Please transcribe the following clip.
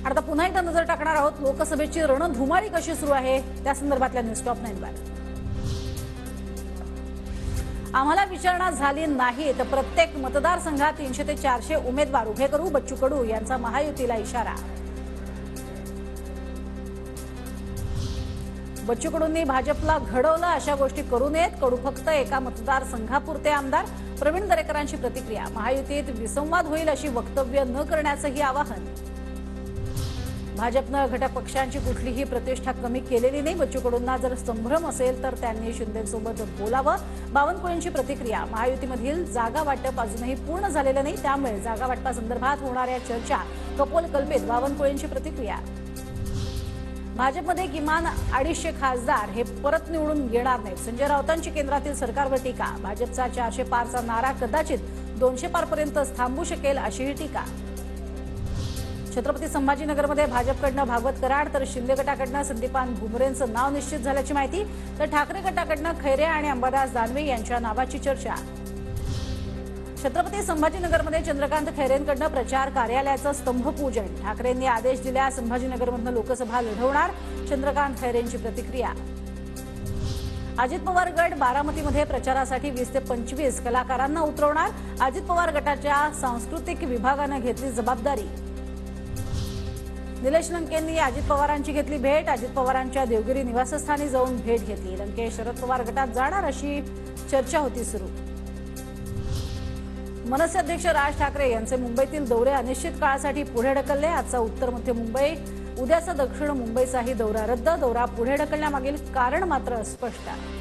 आता पुन्हा एकदा नजर टाकणार आहोत लोकसभेची रणधुमाळी कशी सुरू आहे त्या संदर्भातल्या न्यूज टॉप 9 वर। आम्हाला विचारणा झाली नाही तर प्रत्येक मतदारसंघात 300 ते 400 उमेदवार उभे करू, बच्चू कडू यांचा महायुतीला इशारा। बच्चू कडूंनी भाजपला घडवलं, अशा गोष्टी करू नयेत। कडू फक्त एका मतदारसंघापुरते आमदार। प्रवीण दरेकरांची प्रतिक्रिया। महायुतीत विसंवाद होईल अशी वक्तव्य न करण्याचंही आवाहन। भाजपनं घटक पक्षांची कुठलीही प्रतिष्ठा कमी केलेली नाही। बच्चू कडूंना जर संभ्रम असेल तर त्यांनी शिंदेसोबत बोलावं। बावनकुळेंची प्रतिक्रिया। महायुतीमधील जागा वाटप अजूनही पूर्ण झालेलं नाही, त्यामुळे जागा वाटपासंदर्भात होणाऱ्या चर्चा कपोलकल्पित। बावनकुळेंची प्रतिक्रिया। भाजपमध्ये किमान 250 खासदार हे परत निवडून येणार नाहीत। संजय राऊतांची केंद्रातील सरकारवर टीका। भाजपचा 400 पारचा नारा कदाचित 200 पारपर्यंत थांबू शकेल अशीही टीका। छत्रपती संभाजीनगरमध्ये भाजपकडनं भागवत कराड तर शिंदे गटाकडनं संदीपान भुमरेंचं नाव निश्चित झाल्याची माहिती, तर ठाकरे गटाकडनं खैरे आणि अंबादास दानवे यांच्या नावाची चर्चा। छत्रपती संभाजीनगरमध्ये चंद्रकांत खैरेंकडनं प्रचार कार्यालयाचं स्तंभपूजन। ठाकरेंनी आदेश दिला, संभाजीनगरमधनं लोकसभा लढवणार। चंद्रकांत खैरेंची प्रतिक्रिया। अजित पवार गट बारामतीमध्ये प्रचारासाठी 20 ते 25 कलाकारांना उतरवणार। अजित पवार गटाच्या सांस्कृतिक विभागानं घेतली जबाबदारी। निलेश लंकेंनी अजित पवारांची घेतली भेट। अजित पवारांच्या देवगिरी निवासस्थानी जाऊन भेट घेतली। लंके शरद पवार गटात जाणार अशी चर्चा होती सुरू। मनसे अध्यक्ष राज ठाकरे यांचे मुंबईतील दौरे अनिश्चित काळासाठी पुढे ढकलले। आजचा उत्तर मध्य मुंबई, उद्याचा दक्षिण मुंबईचाही दौरा रद्द। दौरा पुढे ढकलण्यामागील कारण मात्र अस्पष्ट आहे।